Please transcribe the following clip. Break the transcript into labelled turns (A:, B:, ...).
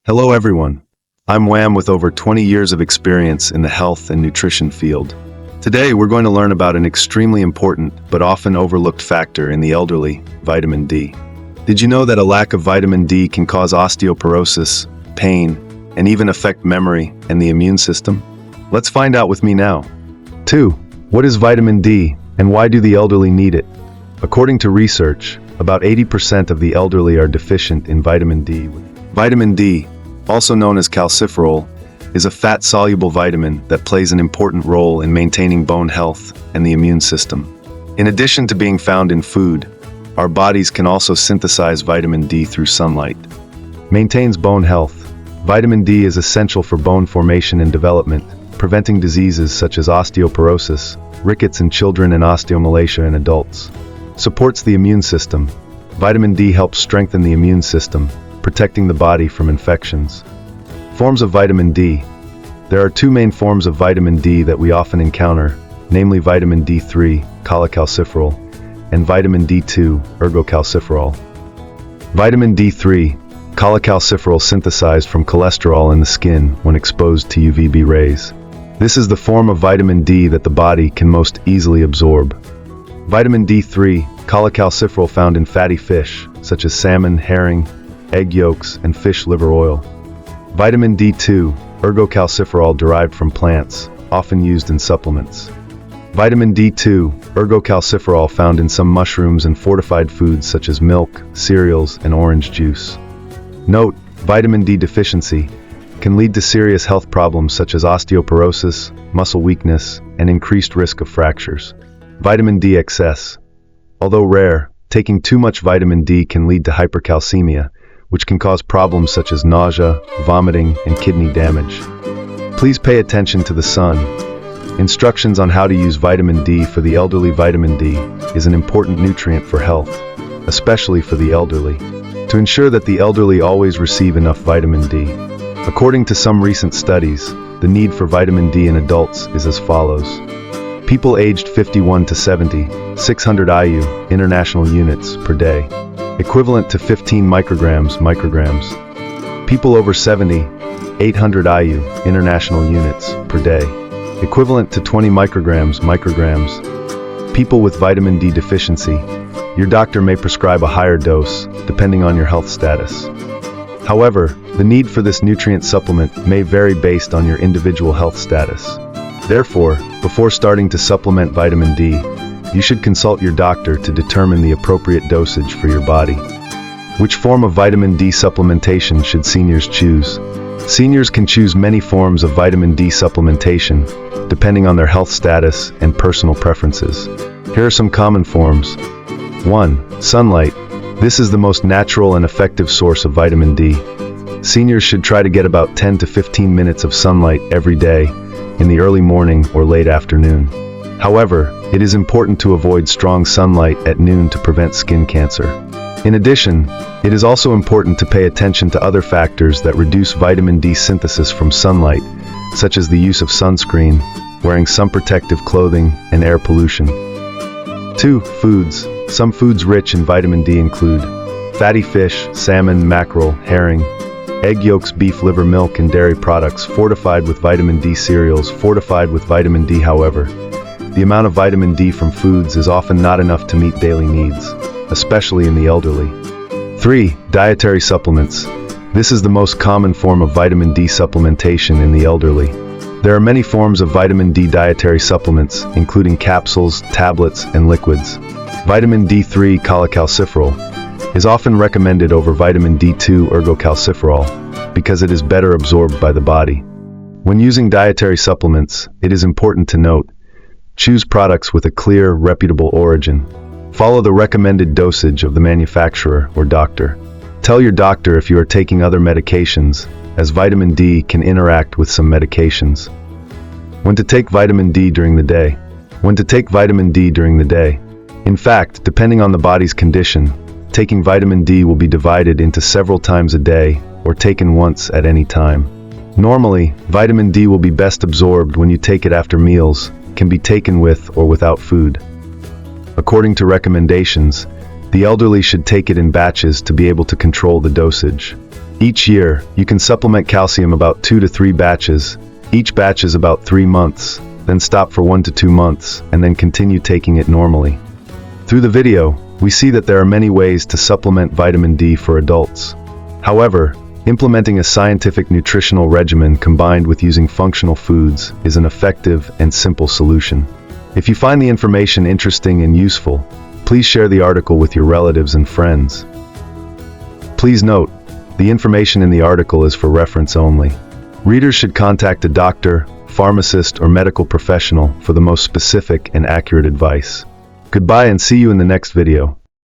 A: Hello everyone. I'm Wham with over 20 years of experience in the health and nutrition field. Today we're going to learn about an extremely important but often overlooked factor in the elderly, vitamin D. Did you know that a lack of vitamin D can cause osteoporosis, pain, and even affect memory and the immune system? Let's find out with me now. 2. What is vitamin D and why do the elderly need it? According to research, about 80% of the elderly are deficient in vitamin D. Vitamin D, also known as calciferol, is a fat-soluble vitamin that plays an important role in maintaining bone health and the immune system. In addition to being found in food, our bodies can also synthesize vitamin D through sunlight. Maintains bone health. Vitamin D is essential for bone formation and development, preventing diseases such as osteoporosis, rickets in children and osteomalacia in adults. Supports the immune system. Vitamin D helps strengthen the immune system, protecting the body from infections. Forms of vitamin D. There are two main forms of vitamin D that we often encounter, namely vitamin D3, cholecalciferol, and vitamin D2, ergocalciferol. Vitamin D3, cholecalciferol synthesized from cholesterol in the skin when exposed to UVB rays. This is the form of vitamin D that the body can most easily absorb. Vitamin D3, cholecalciferol found in fatty fish, such as salmon, herring, egg yolks, and fish liver oil. Vitamin D2, ergocalciferol derived from plants, often used in supplements. Vitamin D2, ergocalciferol found in some mushrooms and fortified foods such as milk, cereals, and orange juice. Note, vitamin D deficiency can lead to serious health problems such as osteoporosis, muscle weakness, and increased risk of fractures. Vitamin D excess. Although rare, taking too much vitamin D can lead to hypercalcemia, which can cause problems such as nausea, vomiting, and kidney damage. Please pay attention to the sun. Instructions on how to use vitamin D for the elderly. Vitamin D is an important nutrient for health, especially for the elderly. To ensure that the elderly always receive enough vitamin D. According to some recent studies, the need for vitamin D in adults is as follows. People aged 51 to 70, 600 IU, international units, per day. Equivalent to 15 micrograms. People over 70, 800 IU, international units, per day. Equivalent to 20 micrograms. People with vitamin D deficiency. Your doctor may prescribe a higher dose, depending on your health status. However, the need for this nutrient supplement may vary based on your individual health status. Therefore, before starting to supplement vitamin D, you should consult your doctor to determine the appropriate dosage for your body. Which form of vitamin D supplementation should seniors choose? Seniors can choose many forms of vitamin D supplementation, depending on their health status and personal preferences. Here are some common forms. 1. Sunlight. This is the most natural and effective source of vitamin D. Seniors should try to get about 10 to 15 minutes of sunlight every day, in the early morning or late afternoon. However, it is important to avoid strong sunlight at noon to prevent skin cancer. In addition, it is also important to pay attention to other factors that reduce vitamin D synthesis from sunlight, such as the use of sunscreen, wearing sun protective clothing, and air pollution. 2. Foods. Some foods rich in vitamin D include fatty fish, salmon, mackerel, herring, egg yolks, beef liver, milk, and dairy products fortified with vitamin D, cereals fortified with vitamin D. However, the amount of vitamin D from foods is often not enough to meet daily needs, especially in the elderly. 3. Dietary supplements. This is the most common form of vitamin D supplementation in the elderly. There are many forms of vitamin D dietary supplements, including capsules, tablets, and liquids. Vitamin D3, cholecalciferol, is often recommended over vitamin D2, ergocalciferol, because it is better absorbed by the body. When using dietary supplements, it is important to note, choose products with a clear, reputable origin. Follow the recommended dosage of the manufacturer or doctor. Tell your doctor if you are taking other medications, as vitamin D can interact with some medications. When to take vitamin D during the day. When to take vitamin D during the day. In fact, depending on the body's condition, taking vitamin D will be divided into several times a day or taken once at any time. Normally, vitamin D will be best absorbed when you take it after meals, can be taken with or without food. According to recommendations, the elderly should take it in batches to be able to control the dosage. Each year, you can supplement calcium about 2 to 3 batches. Each batch is about 3 months, then stop for 1 to 2 months, and then continue taking it normally. Through the video, we see that there are many ways to supplement vitamin D for adults. However, implementing a scientific nutritional regimen combined with using functional foods is an effective and simple solution. If you find the information interesting and useful, please share the article with your relatives and friends. Please note, the information in the article is for reference only. Readers should contact a doctor, pharmacist, or medical professional for the most specific and accurate advice. Goodbye and see you in the next video.